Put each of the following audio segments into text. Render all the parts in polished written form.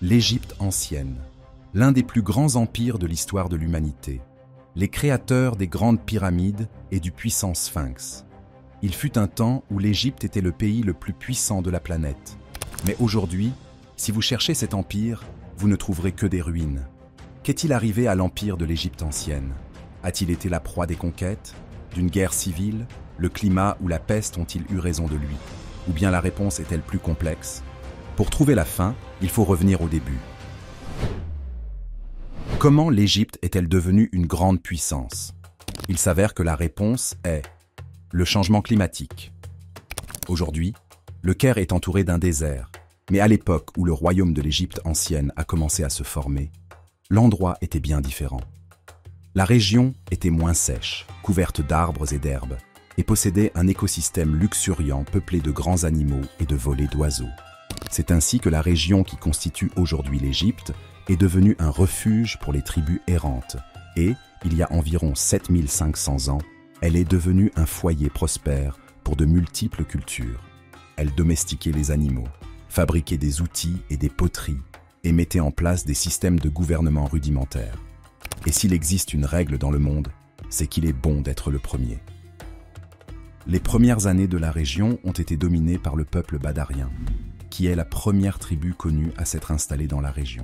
L'Égypte ancienne, l'un des plus grands empires de l'histoire de l'humanité, les créateurs des grandes pyramides et du puissant Sphinx. Il fut un temps où l'Égypte était le pays le plus puissant de la planète. Mais aujourd'hui, si vous cherchez cet empire, vous ne trouverez que des ruines. Qu'est-il arrivé à l'empire de l'Égypte ancienne? A-t-il été la proie des conquêtes, d'une guerre civile? Le climat ou la peste ont-ils eu raison de lui? Ou bien la réponse est-elle plus complexe? Pour trouver la fin, il faut revenir au début. Comment l'Égypte est-elle devenue une grande puissance? Il s'avère que la réponse est le changement climatique. Aujourd'hui, le Caire est entouré d'un désert, mais à l'époque où le royaume de l'Égypte ancienne a commencé à se former, l'endroit était bien différent. La région était moins sèche, couverte d'arbres et d'herbes, et possédait un écosystème luxuriant peuplé de grands animaux et de volées d'oiseaux. C'est ainsi que la région qui constitue aujourd'hui l'Égypte est devenue un refuge pour les tribus errantes et, il y a environ 7500 ans, elle est devenue un foyer prospère pour de multiples cultures. Elle domestiquait les animaux, fabriquait des outils et des poteries et mettait en place des systèmes de gouvernement rudimentaires. Et s'il existe une règle dans le monde, c'est qu'il est bon d'être le premier. Les premières années de la région ont été dominées par le peuple badarien, qui est la première tribu connue à s'être installée dans la région.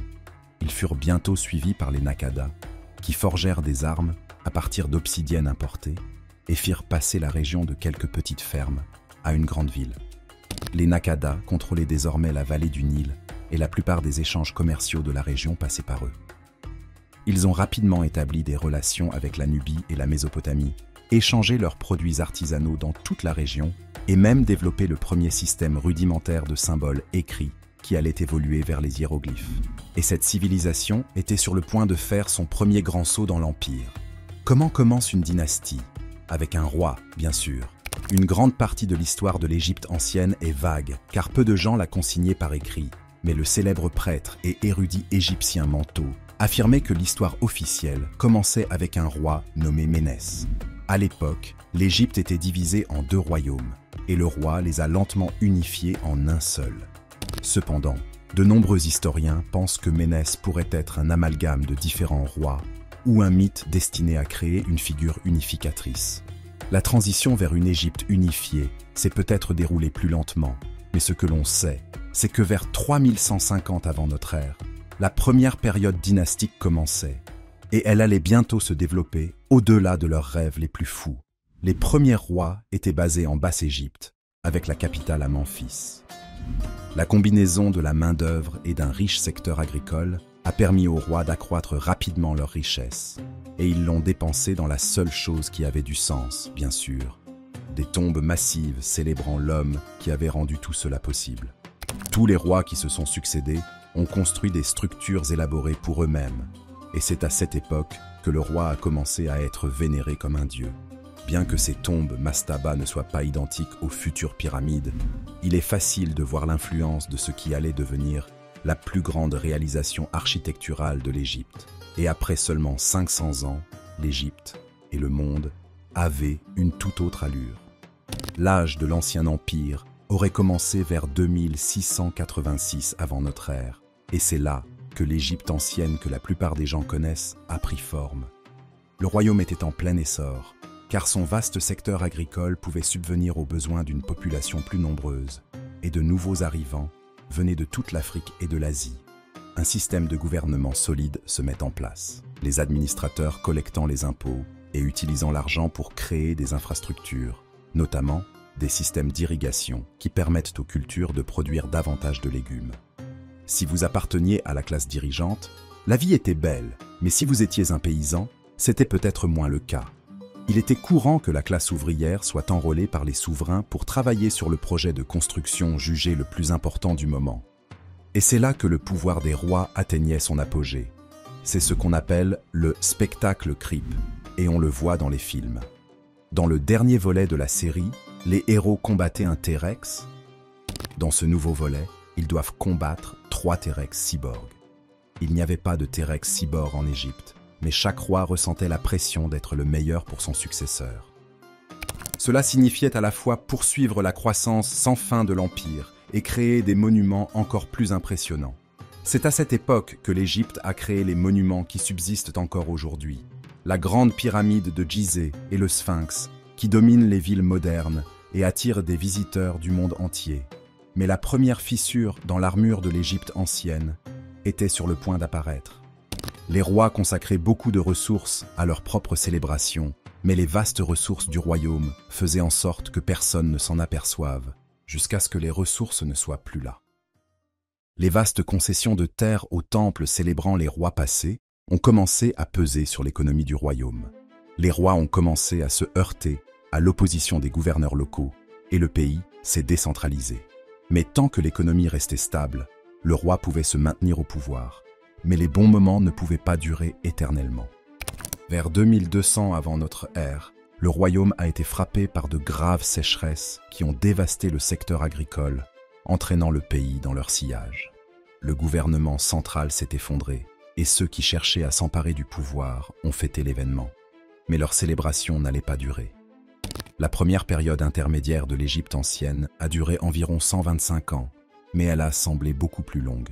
Ils furent bientôt suivis par les Naqada, qui forgèrent des armes à partir d'obsidienne importée et firent passer la région de quelques petites fermes à une grande ville. Les Naqada contrôlaient désormais la vallée du Nil et la plupart des échanges commerciaux de la région passaient par eux. Ils ont rapidement établi des relations avec la Nubie et la Mésopotamie, échangé leurs produits artisanaux dans toute la région et même développé le premier système rudimentaire de symboles écrits qui allait évoluer vers les hiéroglyphes. Et cette civilisation était sur le point de faire son premier grand saut dans l'Empire. Comment commence une dynastie? Avec un roi, bien sûr. Une grande partie de l'histoire de l'Égypte ancienne est vague, car peu de gens la consignaient par écrit. Mais le célèbre prêtre et érudit égyptien Manto affirmait que l'histoire officielle commençait avec un roi nommé Ménès. À l'époque, l'Égypte était divisée en deux royaumes, et le roi les a lentement unifiés en un seul. Cependant, de nombreux historiens pensent que Ménès pourrait être un amalgame de différents rois ou un mythe destiné à créer une figure unificatrice. La transition vers une Égypte unifiée s'est peut-être déroulée plus lentement, mais ce que l'on sait, c'est que vers 3150 avant notre ère, la première période dynastique commençait, et elle allait bientôt se développer au-delà de leurs rêves les plus fous. Les premiers rois étaient basés en Basse-Égypte, avec la capitale à Memphis. La combinaison de la main-d'œuvre et d'un riche secteur agricole a permis aux rois d'accroître rapidement leurs richesses, et ils l'ont dépensé dans la seule chose qui avait du sens, bien sûr, des tombes massives célébrant l'homme qui avait rendu tout cela possible. Tous les rois qui se sont succédés ont construit des structures élaborées pour eux-mêmes, et c'est à cette époque que le roi a commencé à être vénéré comme un dieu. Bien que ces tombes mastaba ne soient pas identiques aux futures pyramides, il est facile de voir l'influence de ce qui allait devenir la plus grande réalisation architecturale de l'Égypte. Et après seulement 500 ans, l'Égypte et le monde avaient une toute autre allure. L'âge de l'Ancien Empire aurait commencé vers 2686 avant notre ère, et c'est là que l'Égypte ancienne que la plupart des gens connaissent a pris forme. Le royaume était en plein essor, car son vaste secteur agricole pouvait subvenir aux besoins d'une population plus nombreuse, et de nouveaux arrivants venaient de toute l'Afrique et de l'Asie. Un système de gouvernement solide se met en place, les administrateurs collectant les impôts et utilisant l'argent pour créer des infrastructures, notamment des systèmes d'irrigation qui permettent aux cultures de produire davantage de légumes. Si vous apparteniez à la classe dirigeante, la vie était belle, mais si vous étiez un paysan, c'était peut-être moins le cas. Il était courant que la classe ouvrière soit enrôlée par les souverains pour travailler sur le projet de construction jugé le plus important du moment. Et c'est là que le pouvoir des rois atteignait son apogée. C'est ce qu'on appelle le spectacle creep, et on le voit dans les films. Dans le dernier volet de la série, les héros combattaient un T-Rex. Dans ce nouveau volet, ils doivent combattre 3 T-Rex cyborgs. Il n'y avait pas de T-Rex cyborg en Égypte, mais chaque roi ressentait la pression d'être le meilleur pour son successeur. Cela signifiait à la fois poursuivre la croissance sans fin de l'Empire et créer des monuments encore plus impressionnants. C'est à cette époque que l'Égypte a créé les monuments qui subsistent encore aujourd'hui. La grande pyramide de Gizeh et le Sphinx, qui dominent les villes modernes et attirent des visiteurs du monde entier. Mais la première fissure dans l'armure de l'Égypte ancienne était sur le point d'apparaître. Les rois consacraient beaucoup de ressources à leur propre célébration, mais les vastes ressources du royaume faisaient en sorte que personne ne s'en aperçoive, jusqu'à ce que les ressources ne soient plus là. Les vastes concessions de terre aux temples célébrant les rois passés ont commencé à peser sur l'économie du royaume. Les rois ont commencé à se heurter à l'opposition des gouverneurs locaux, et le pays s'est décentralisé. Mais tant que l'économie restait stable, le roi pouvait se maintenir au pouvoir, mais les bons moments ne pouvaient pas durer éternellement. Vers 2200 avant notre ère, le royaume a été frappé par de graves sécheresses qui ont dévasté le secteur agricole, entraînant le pays dans leur sillage. Le gouvernement central s'est effondré, et ceux qui cherchaient à s'emparer du pouvoir ont fêté l'événement. Mais leur célébration n'allait pas durer. La première période intermédiaire de l'Égypte ancienne a duré environ 125 ans, mais elle a semblé beaucoup plus longue.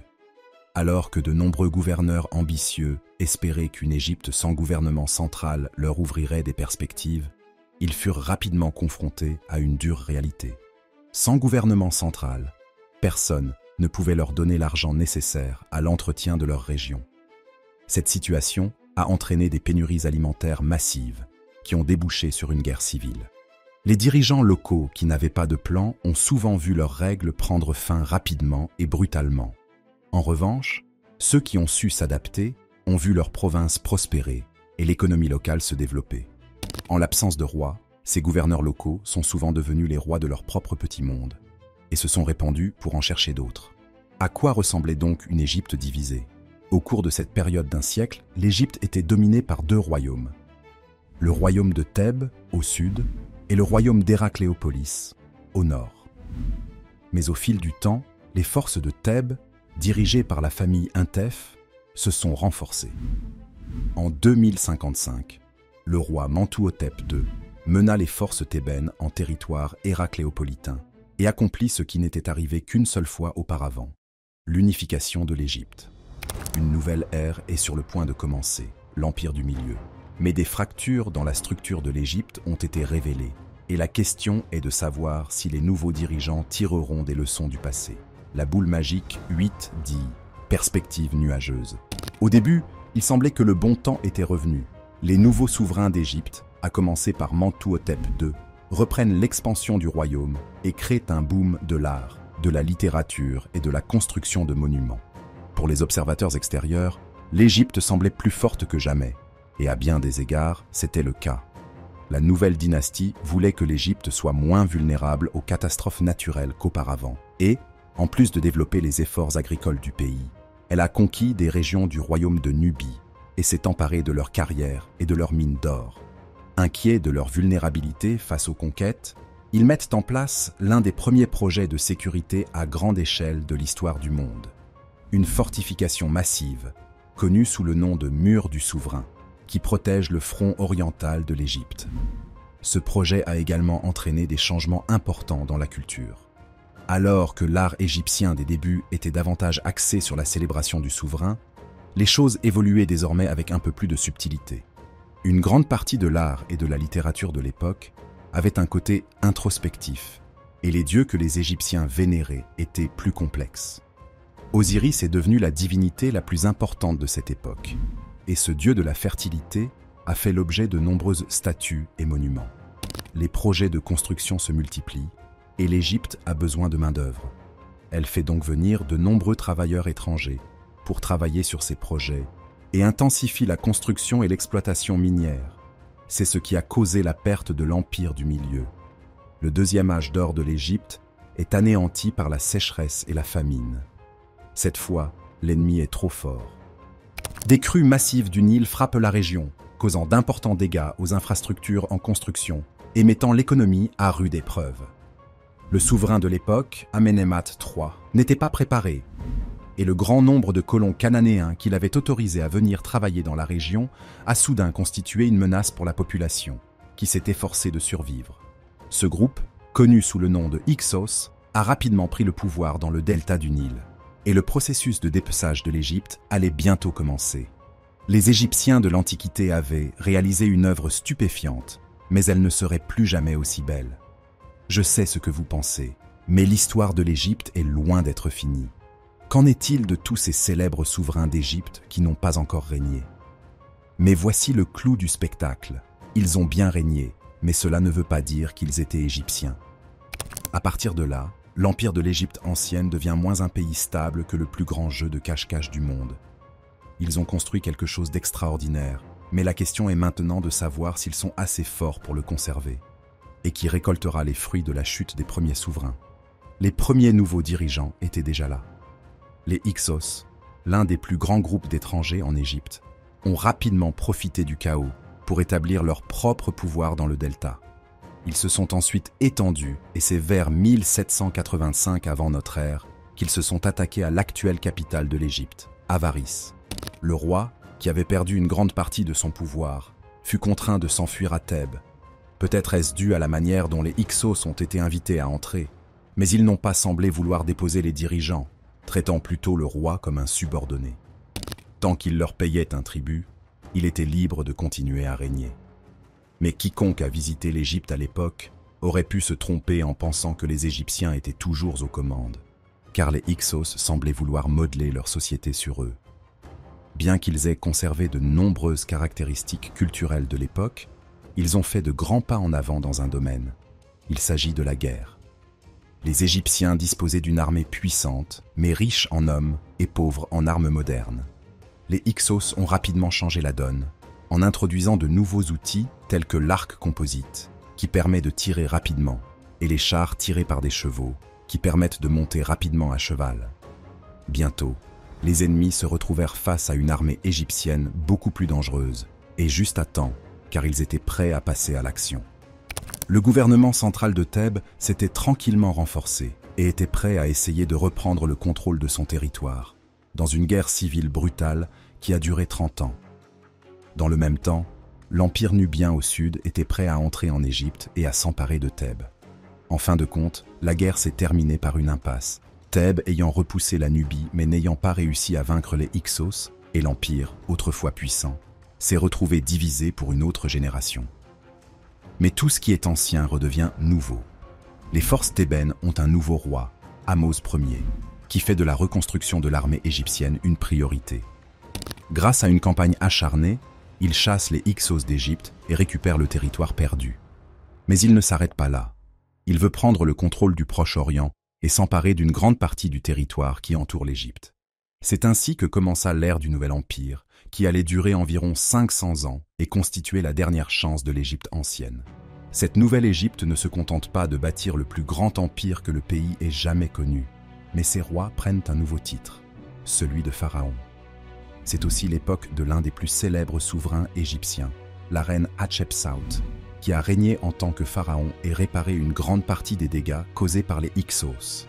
Alors que de nombreux gouverneurs ambitieux espéraient qu'une Égypte sans gouvernement central leur ouvrirait des perspectives, ils furent rapidement confrontés à une dure réalité. Sans gouvernement central, personne ne pouvait leur donner l'argent nécessaire à l'entretien de leur région. Cette situation a entraîné des pénuries alimentaires massives qui ont débouché sur une guerre civile. Les dirigeants locaux qui n'avaient pas de plan ont souvent vu leurs règles prendre fin rapidement et brutalement. En revanche, ceux qui ont su s'adapter ont vu leur province prospérer et l'économie locale se développer. En l'absence de roi, ces gouverneurs locaux sont souvent devenus les rois de leur propre petit monde et se sont répandus pour en chercher d'autres. À quoi ressemblait donc une Égypte divisée ? Au cours de cette période d'un siècle, l'Égypte était dominée par deux royaumes. Le royaume de Thèbes, au sud, et le royaume d'Héracléopolis, au nord. Mais au fil du temps, les forces de Thèbes, dirigées par la famille Intef, se sont renforcées. En 2055, le roi Mentuhotep II mena les forces thébaines en territoire héracléopolitain et accomplit ce qui n'était arrivé qu'une seule fois auparavant, l'unification de l'Égypte. Une nouvelle ère est sur le point de commencer, l'Empire du Milieu. Mais des fractures dans la structure de l'Égypte ont été révélées, et la question est de savoir si les nouveaux dirigeants tireront des leçons du passé. La boule magique 8 dit « perspective nuageuse ». Au début, il semblait que le bon temps était revenu. Les nouveaux souverains d'Égypte, à commencer par Mentuhotep II, reprennent l'expansion du royaume et créent un boom de l'art, de la littérature et de la construction de monuments. Pour les observateurs extérieurs, l'Égypte semblait plus forte que jamais. Et à bien des égards, c'était le cas. La nouvelle dynastie voulait que l'Égypte soit moins vulnérable aux catastrophes naturelles qu'auparavant. Et, en plus de développer les efforts agricoles du pays, elle a conquis des régions du royaume de Nubie et s'est emparée de leurs carrières et de leurs mines d'or. Inquiets de leur vulnérabilité face aux conquêtes, ils mettent en place l'un des premiers projets de sécurité à grande échelle de l'histoire du monde. Une fortification massive, connue sous le nom de Mur du Souverain, qui protège le front oriental de l'Égypte. Ce projet a également entraîné des changements importants dans la culture. Alors que l'art égyptien des débuts était davantage axé sur la célébration du souverain, les choses évoluaient désormais avec un peu plus de subtilité. Une grande partie de l'art et de la littérature de l'époque avait un côté introspectif, et les dieux que les Égyptiens vénéraient étaient plus complexes. Osiris est devenu la divinité la plus importante de cette époque, et ce dieu de la fertilité a fait l'objet de nombreuses statues et monuments. Les projets de construction se multiplient, et l'Égypte a besoin de main-d'œuvre. Elle fait donc venir de nombreux travailleurs étrangers pour travailler sur ces projets et intensifie la construction et l'exploitation minière. C'est ce qui a causé la perte de l'Empire du Milieu. Le deuxième âge d'or de l'Égypte est anéanti par la sécheresse et la famine. Cette fois, l'ennemi est trop fort. Des crues massives du Nil frappent la région, causant d'importants dégâts aux infrastructures en construction et mettant l'économie à rude épreuve. Le souverain de l'époque, Amenemhat III, n'était pas préparé, et le grand nombre de colons cananéens qu'il avait autorisés à venir travailler dans la région a soudain constitué une menace pour la population, qui s'est efforcée de survivre. Ce groupe, connu sous le nom de Hyksos, a rapidement pris le pouvoir dans le delta du Nil. et le processus de dépeçage de l'Égypte allait bientôt commencer. Les Égyptiens de l'Antiquité avaient réalisé une œuvre stupéfiante, mais elle ne serait plus jamais aussi belle. Je sais ce que vous pensez, mais l'histoire de l'Égypte est loin d'être finie. Qu'en est-il de tous ces célèbres souverains d'Égypte qui n'ont pas encore régné? Mais voici le clou du spectacle. Ils ont bien régné, mais cela ne veut pas dire qu'ils étaient égyptiens. À partir de là, l'empire de l'Égypte ancienne devient moins un pays stable que le plus grand jeu de cache-cache du monde. Ils ont construit quelque chose d'extraordinaire, mais la question est maintenant de savoir s'ils sont assez forts pour le conserver, et qui récoltera les fruits de la chute des premiers souverains. Les premiers nouveaux dirigeants étaient déjà là. Les Hyksos, l'un des plus grands groupes d'étrangers en Égypte, ont rapidement profité du chaos pour établir leur propre pouvoir dans le delta. Ils se sont ensuite étendus et c'est vers 1785 avant notre ère qu'ils se sont attaqués à l'actuelle capitale de l'Égypte, Avaris. Le roi, qui avait perdu une grande partie de son pouvoir, fut contraint de s'enfuir à Thèbes. Peut-être est-ce dû à la manière dont les Hyksos ont été invités à entrer, mais ils n'ont pas semblé vouloir déposer les dirigeants, traitant plutôt le roi comme un subordonné. Tant qu'il leur payait un tribut, il était libre de continuer à régner. Mais quiconque a visité l'Égypte à l'époque aurait pu se tromper en pensant que les Égyptiens étaient toujours aux commandes, car les Hyksos semblaient vouloir modeler leur société sur eux. Bien qu'ils aient conservé de nombreuses caractéristiques culturelles de l'époque, ils ont fait de grands pas en avant dans un domaine. Il s'agit de la guerre. Les Égyptiens disposaient d'une armée puissante, mais riche en hommes et pauvre en armes modernes. Les Hyksos ont rapidement changé la donne, en introduisant de nouveaux outils tels que l'arc composite, qui permet de tirer rapidement, et les chars tirés par des chevaux, qui permettent de monter rapidement à cheval. Bientôt, les ennemis se retrouvèrent face à une armée égyptienne beaucoup plus dangereuse, et juste à temps, car ils étaient prêts à passer à l'action. Le gouvernement central de Thèbes s'était tranquillement renforcé et était prêt à essayer de reprendre le contrôle de son territoire, dans une guerre civile brutale qui a duré 30 ans. Dans le même temps, l'empire nubien au sud était prêt à entrer en Égypte et à s'emparer de Thèbes. En fin de compte, la guerre s'est terminée par une impasse, Thèbes ayant repoussé la Nubie mais n'ayant pas réussi à vaincre les Hyksos, et l'empire, autrefois puissant, s'est retrouvé divisé pour une autre génération. Mais tout ce qui est ancien redevient nouveau. Les forces thébaines ont un nouveau roi, Ahmose Ier, qui fait de la reconstruction de l'armée égyptienne une priorité. Grâce à une campagne acharnée, il chasse les Hyksos d'Égypte et récupère le territoire perdu. Mais il ne s'arrête pas là. Il veut prendre le contrôle du Proche-Orient et s'emparer d'une grande partie du territoire qui entoure l'Égypte. C'est ainsi que commença l'ère du Nouvel Empire, qui allait durer environ 500 ans et constituer la dernière chance de l'Égypte ancienne. Cette nouvelle Égypte ne se contente pas de bâtir le plus grand empire que le pays ait jamais connu, mais ses rois prennent un nouveau titre, celui de pharaon. C'est aussi l'époque de l'un des plus célèbres souverains égyptiens, la reine Hatshepsut, qui a régné en tant que pharaon et réparé une grande partie des dégâts causés par les Hyksos.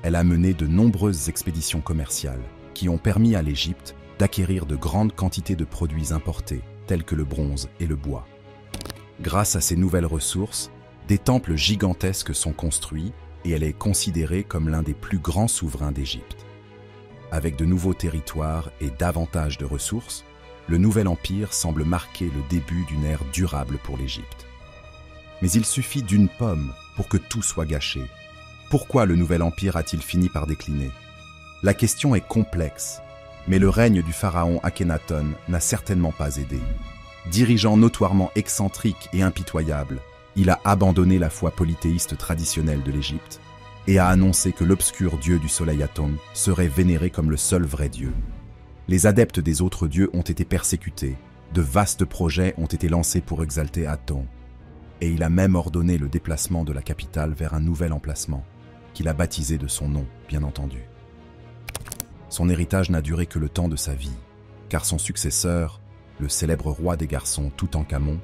Elle a mené de nombreuses expéditions commerciales qui ont permis à l'Égypte d'acquérir de grandes quantités de produits importés, tels que le bronze et le bois. Grâce à ces nouvelles ressources, des temples gigantesques sont construits et elle est considérée comme l'un des plus grands souverains d'Égypte. Avec de nouveaux territoires et davantage de ressources, le nouvel empire semble marquer le début d'une ère durable pour l'Égypte. Mais il suffit d'une pomme pour que tout soit gâché. Pourquoi le nouvel empire a-t-il fini par décliner? La question est complexe, mais le règne du pharaon Akhenaton n'a certainement pas aidé. Dirigeant notoirement excentrique et impitoyable, il a abandonné la foi polythéiste traditionnelle de l'Égypte et a annoncé que l'obscur dieu du soleil Aton serait vénéré comme le seul vrai dieu. Les adeptes des autres dieux ont été persécutés, de vastes projets ont été lancés pour exalter Aton, et il a même ordonné le déplacement de la capitale vers un nouvel emplacement, qu'il a baptisé de son nom, bien entendu. Son héritage n'a duré que le temps de sa vie, car son successeur, le célèbre roi des garçons Toutankhamon,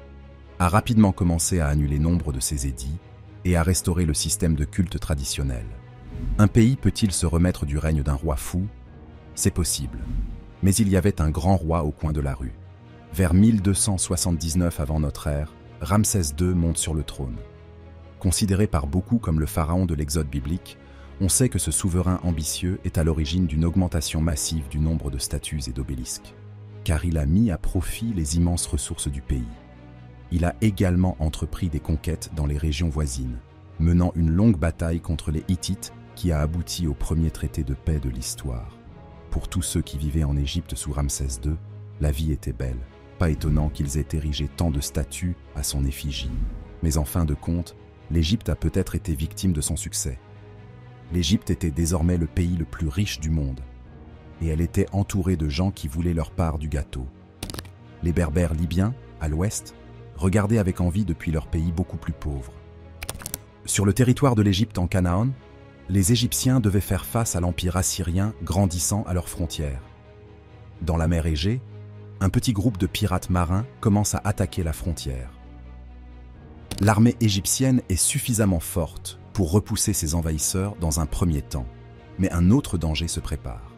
a rapidement commencé à annuler nombre de ses édits et à restaurer le système de culte traditionnel. Un pays peut-il se remettre du règne d'un roi fou? C'est possible. Mais il y avait un grand roi au coin de la rue. Vers 1279 avant notre ère, Ramsès II monte sur le trône. Considéré par beaucoup comme le pharaon de l'Exode biblique, On sait que ce souverain ambitieux est à l'origine d'une augmentation massive du nombre de statues et d'obélisques, car il a mis à profit les immenses ressources du pays. Il a également entrepris des conquêtes dans les régions voisines, menant une longue bataille contre les Hittites qui a abouti au premier traité de paix de l'histoire. Pour tous ceux qui vivaient en Égypte sous Ramsès II, la vie était belle. Pas étonnant qu'ils aient érigé tant de statues à son effigie. Mais en fin de compte, l'Égypte a peut-être été victime de son succès. L'Égypte était désormais le pays le plus riche du monde, et elle était entourée de gens qui voulaient leur part du gâteau. Les Berbères libyens, à l'ouest, regardaient avec envie depuis leur pays beaucoup plus pauvre. Sur le territoire de l'Égypte en Canaan, les Égyptiens devaient faire face à l'empire assyrien grandissant à leurs frontières. Dans la mer Égée, un petit groupe de pirates marins commence à attaquer la frontière. L'armée égyptienne est suffisamment forte pour repousser ces envahisseurs dans un premier temps, mais un autre danger se prépare.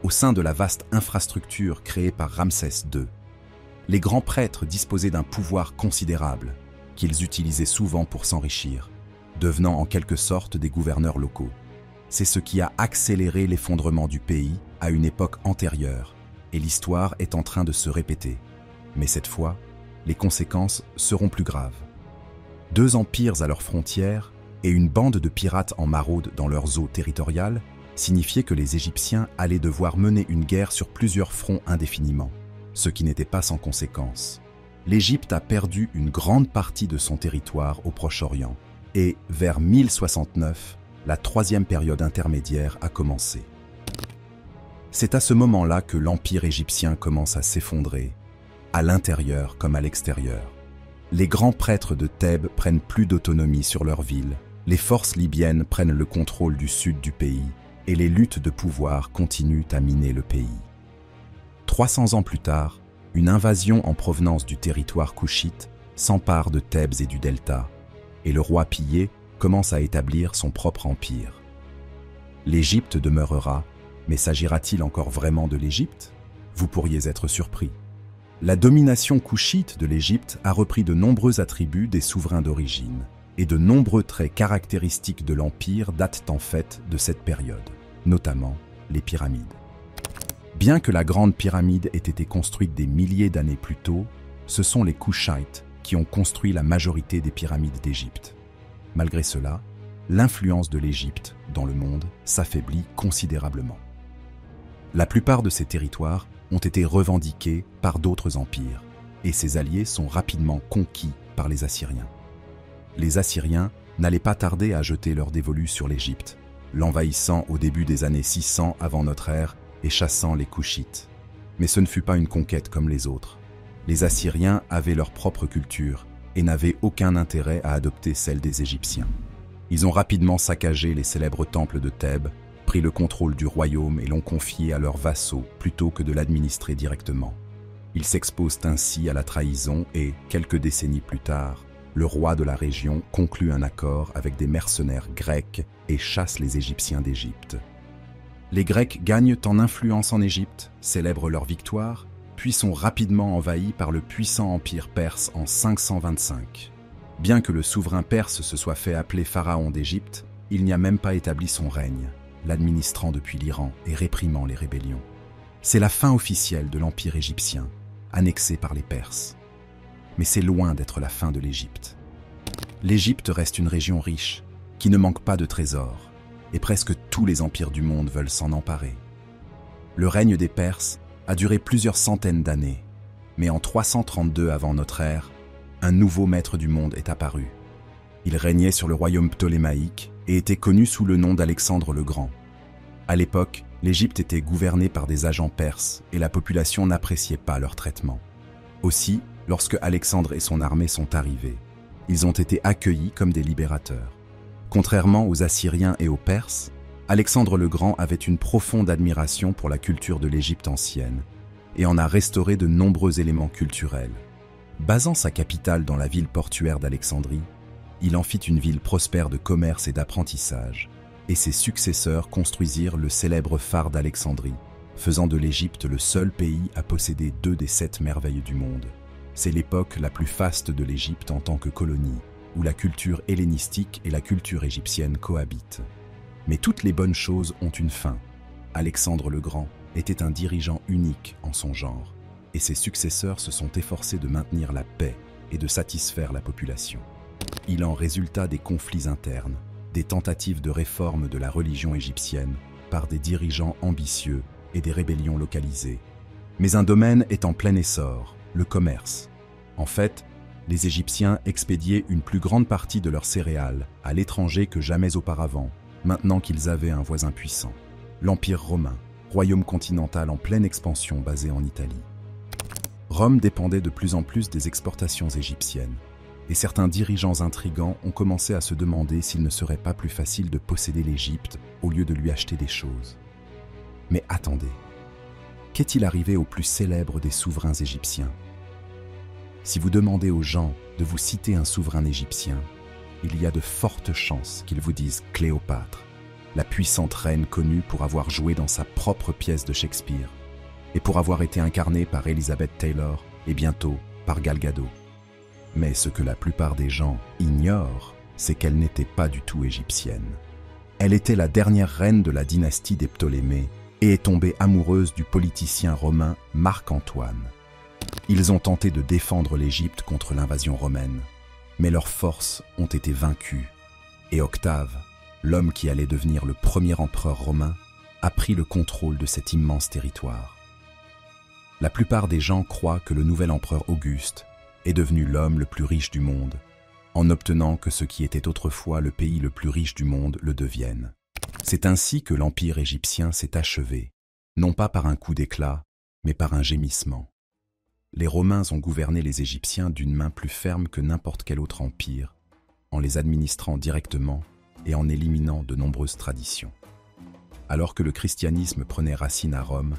Au sein de la vaste infrastructure créée par Ramsès II, les grands prêtres disposaient d'un pouvoir considérable, qu'ils utilisaient souvent pour s'enrichir, devenant en quelque sorte des gouverneurs locaux. C'est ce qui a accéléré l'effondrement du pays à une époque antérieure, et l'histoire est en train de se répéter. Mais cette fois, les conséquences seront plus graves. 2 empires à leurs frontières et une bande de pirates en maraude dans leurs eaux territoriales signifiaient que les Égyptiens allaient devoir mener une guerre sur plusieurs fronts indéfiniment, ce qui n'était pas sans conséquences. L'Égypte a perdu une grande partie de son territoire au Proche-Orient, et vers 1069, la 3e période intermédiaire a commencé. C'est à ce moment-là que l'empire égyptien commence à s'effondrer, à l'intérieur comme à l'extérieur. Les grands prêtres de Thèbes prennent plus d'autonomie sur leur ville, les forces libyennes prennent le contrôle du sud du pays, et les luttes de pouvoir continuent à miner le pays. 300 ans plus tard, une invasion en provenance du territoire couchite s'empare de Thèbes et du delta, et le roi pillé commence à établir son propre empire. L'Égypte demeurera, mais s'agira-t-il encore vraiment de l'Égypte? Vous pourriez être surpris. La domination couchite de l'Égypte a repris de nombreux attributs des souverains d'origine, et de nombreux traits caractéristiques de l'empire datent en fait de cette période, notamment les pyramides. Bien que la Grande Pyramide ait été construite des milliers d'années plus tôt, ce sont les Kushites qui ont construit la majorité des pyramides d'Égypte. Malgré cela, l'influence de l'Égypte dans le monde s'affaiblit considérablement. La plupart de ces territoires ont été revendiqués par d'autres empires, et ces alliés sont rapidement conquis par les Assyriens. Les Assyriens n'allaient pas tarder à jeter leur dévolu sur l'Égypte, l'envahissant au début des années 600 avant notre ère et chassant les Kushites. Mais ce ne fut pas une conquête comme les autres. Les Assyriens avaient leur propre culture et n'avaient aucun intérêt à adopter celle des Égyptiens. Ils ont rapidement saccagé les célèbres temples de Thèbes, pris le contrôle du royaume et l'ont confié à leurs vassaux plutôt que de l'administrer directement. Ils s'exposent ainsi à la trahison et, quelques décennies plus tard, le roi de la région conclut un accord avec des mercenaires grecs et chasse les Égyptiens d'Égypte. Les Grecs gagnent en influence en Égypte, célèbrent leur victoire, puis sont rapidement envahis par le puissant empire perse en 525. Bien que le souverain perse se soit fait appeler pharaon d'Égypte, il n'y a même pas établi son règne, l'administrant depuis l'Iran et réprimant les rébellions. C'est la fin officielle de l'empire égyptien, annexé par les Perses. Mais c'est loin d'être la fin de l'Égypte. L'Égypte reste une région riche, qui ne manque pas de trésors, et presque tous les empires du monde veulent s'en emparer. Le règne des Perses a duré plusieurs centaines d'années, mais en 332 avant notre ère, un nouveau maître du monde est apparu. Il régnait sur le royaume ptolémaïque et était connu sous le nom d'Alexandre le Grand. À l'époque, l'Égypte était gouvernée par des agents perses et la population n'appréciait pas leur traitement. Aussi, lorsque Alexandre et son armée sont arrivés, ils ont été accueillis comme des libérateurs. Contrairement aux Assyriens et aux Perses, Alexandre le Grand avait une profonde admiration pour la culture de l'Égypte ancienne et en a restauré de nombreux éléments culturels. Basant sa capitale dans la ville portuaire d'Alexandrie, il en fit une ville prospère de commerce et d'apprentissage, et ses successeurs construisirent le célèbre phare d'Alexandrie, faisant de l'Égypte le seul pays à posséder 2 des 7 merveilles du monde. C'est l'époque la plus faste de l'Égypte en tant que colonie, où la culture hellénistique et la culture égyptienne cohabitent. Mais toutes les bonnes choses ont une fin. Alexandre le Grand était un dirigeant unique en son genre, et ses successeurs se sont efforcés de maintenir la paix et de satisfaire la population. Il en résulta des conflits internes, des tentatives de réforme de la religion égyptienne par des dirigeants ambitieux et des rébellions localisées. Mais un domaine est en plein essor, le commerce. En fait, les Égyptiens expédiaient une plus grande partie de leurs céréales à l'étranger que jamais auparavant, maintenant qu'ils avaient un voisin puissant, l'Empire romain, royaume continental en pleine expansion basé en Italie. Rome dépendait de plus en plus des exportations égyptiennes, et certains dirigeants intrigants ont commencé à se demander s'il ne serait pas plus facile de posséder l'Égypte au lieu de lui acheter des choses. Mais attendez, qu'est-il arrivé au plus célèbre des souverains égyptiens? Si vous demandez aux gens de vous citer un souverain égyptien, il y a de fortes chances qu'ils vous disent Cléopâtre, la puissante reine connue pour avoir joué dans sa propre pièce de Shakespeare et pour avoir été incarnée par Elizabeth Taylor et bientôt par Gal Gadot. Mais ce que la plupart des gens ignorent, c'est qu'elle n'était pas du tout égyptienne. Elle était la dernière reine de la dynastie des Ptolémées et est tombée amoureuse du politicien romain Marc-Antoine. Ils ont tenté de défendre l'Égypte contre l'invasion romaine, mais leurs forces ont été vaincues, et Octave, l'homme qui allait devenir le premier empereur romain, a pris le contrôle de cet immense territoire. La plupart des gens croient que le nouvel empereur Auguste est devenu l'homme le plus riche du monde, en obtenant que ce qui était autrefois le pays le plus riche du monde le devienne. C'est ainsi que l'empire égyptien s'est achevé, non pas par un coup d'éclat, mais par un gémissement. Les Romains ont gouverné les Égyptiens d'une main plus ferme que n'importe quel autre empire, en les administrant directement et en éliminant de nombreuses traditions. Alors que le christianisme prenait racine à Rome,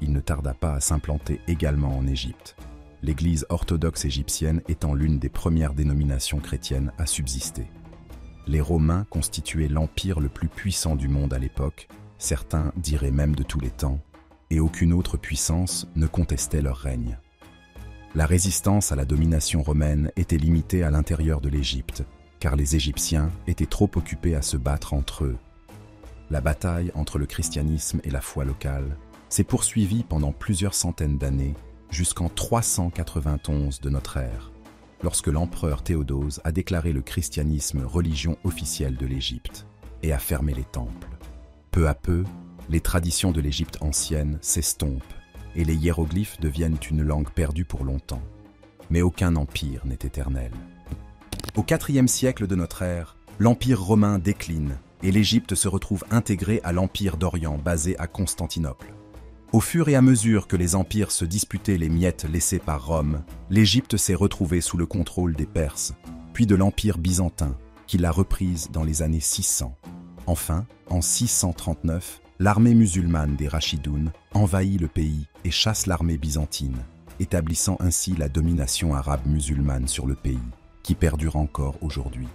il ne tarda pas à s'implanter également en Égypte, l'Église orthodoxe égyptienne étant l'une des premières dénominations chrétiennes à subsister. Les Romains constituaient l'empire le plus puissant du monde à l'époque, certains diraient même de tous les temps, et aucune autre puissance ne contestait leur règne. La résistance à la domination romaine était limitée à l'intérieur de l'Égypte, car les Égyptiens étaient trop occupés à se battre entre eux. La bataille entre le christianisme et la foi locale s'est poursuivie pendant plusieurs centaines d'années, jusqu'en 391 de notre ère, lorsque l'empereur Théodose a déclaré le christianisme religion officielle de l'Égypte et a fermé les temples. Peu à peu, les traditions de l'Égypte ancienne s'estompent et les hiéroglyphes deviennent une langue perdue pour longtemps. Mais aucun empire n'est éternel. Au IVe siècle de notre ère, l'Empire romain décline et l'Égypte se retrouve intégrée à l'Empire d'Orient basé à Constantinople. Au fur et à mesure que les empires se disputaient les miettes laissées par Rome, l'Égypte s'est retrouvée sous le contrôle des Perses, puis de l'Empire byzantin, qui l'a reprise dans les années 600. Enfin, en 639, l'armée musulmane des Rachidounes envahit le pays et chasse l'armée byzantine, établissant ainsi la domination arabe musulmane sur le pays, qui perdure encore aujourd'hui.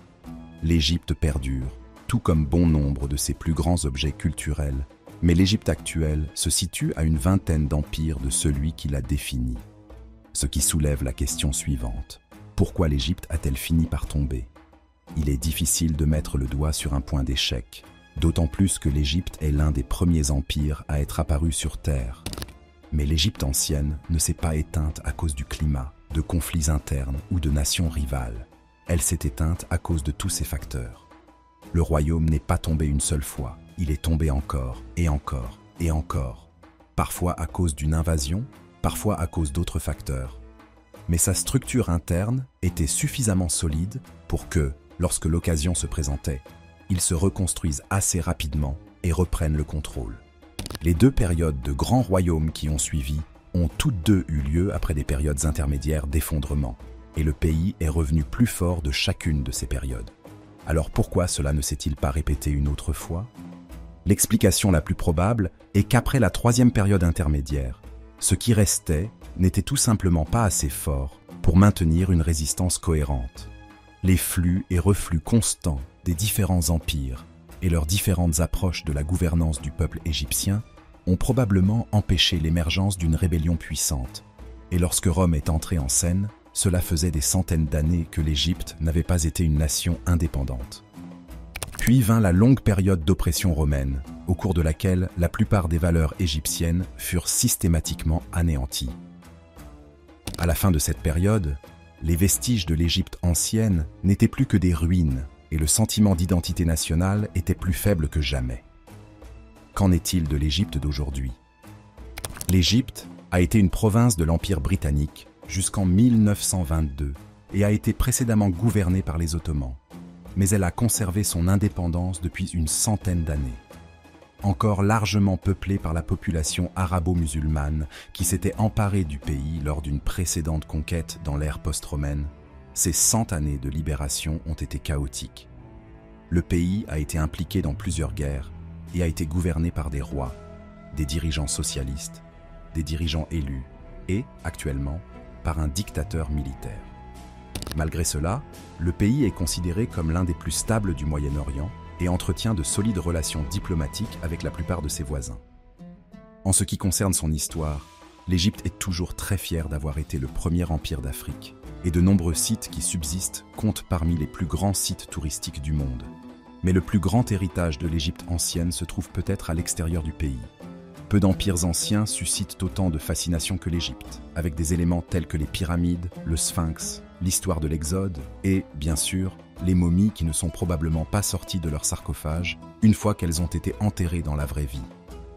L'Égypte perdure, tout comme bon nombre de ses plus grands objets culturels, mais l'Égypte actuelle se situe à une vingtaine d'empires de celui qui l'a défini. Ce qui soulève la question suivante. Pourquoi l'Égypte a-t-elle fini par tomber? Il est difficile de mettre le doigt sur un point d'échec, d'autant plus que l'Égypte est l'un des premiers empires à être apparu sur Terre. Mais l'Égypte ancienne ne s'est pas éteinte à cause du climat, de conflits internes ou de nations rivales. Elle s'est éteinte à cause de tous ces facteurs. Le royaume n'est pas tombé une seule fois, il est tombé encore et encore et encore, parfois à cause d'une invasion, parfois à cause d'autres facteurs. Mais sa structure interne était suffisamment solide pour que, lorsque l'occasion se présentait, il se reconstruise assez rapidement et reprenne le contrôle. Les deux périodes de grands royaumes qui ont suivi ont toutes deux eu lieu après des périodes intermédiaires d'effondrement, et le pays est revenu plus fort de chacune de ces périodes. Alors pourquoi cela ne s'est-il pas répété une autre fois? L'explication la plus probable est qu'après la troisième période intermédiaire, ce qui restait n'était tout simplement pas assez fort pour maintenir une résistance cohérente. Les flux et reflux constants des différents empires et leurs différentes approches de la gouvernance du peuple égyptien ont probablement empêché l'émergence d'une rébellion puissante. Et lorsque Rome est entrée en scène, cela faisait des centaines d'années que l'Égypte n'avait pas été une nation indépendante. Puis vint la longue période d'oppression romaine, au cours de laquelle la plupart des valeurs égyptiennes furent systématiquement anéanties. À la fin de cette période, les vestiges de l'Égypte ancienne n'étaient plus que des ruines et le sentiment d'identité nationale était plus faible que jamais. Qu'en est-il de l'Égypte d'aujourd'hui? L'Égypte a été une province de l'Empire britannique jusqu'en 1922 et a été précédemment gouvernée par les Ottomans, mais elle a conservé son indépendance depuis une centaine d'années. Encore largement peuplée par la population arabo-musulmane qui s'était emparée du pays lors d'une précédente conquête dans l'ère post-romaine, ces 100 années de libération ont été chaotiques. Le pays a été impliqué dans plusieurs guerres et a été gouverné par des rois, des dirigeants socialistes, des dirigeants élus et, actuellement, par un dictateur militaire. Malgré cela, le pays est considéré comme l'un des plus stables du Moyen-Orient et entretient de solides relations diplomatiques avec la plupart de ses voisins. En ce qui concerne son histoire, l'Égypte est toujours très fière d'avoir été le premier empire d'Afrique, et de nombreux sites qui subsistent comptent parmi les plus grands sites touristiques du monde. Mais le plus grand héritage de l'Égypte ancienne se trouve peut-être à l'extérieur du pays. Peu d'empires anciens suscitent autant de fascination que l'Égypte, avec des éléments tels que les pyramides, le sphinx, l'histoire de l'Exode et, bien sûr, les momies qui ne sont probablement pas sorties de leur sarcophage une fois qu'elles ont été enterrées dans la vraie vie.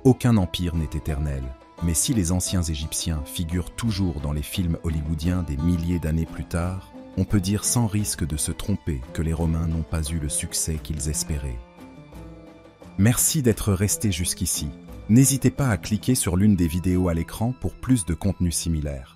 Aucun empire n'est éternel, mais si les anciens Égyptiens figurent toujours dans les films hollywoodiens des milliers d'années plus tard, on peut dire sans risque de se tromper que les Romains n'ont pas eu le succès qu'ils espéraient. Merci d'être resté jusqu'ici. N'hésitez pas à cliquer sur l'une des vidéos à l'écran pour plus de contenu similaire.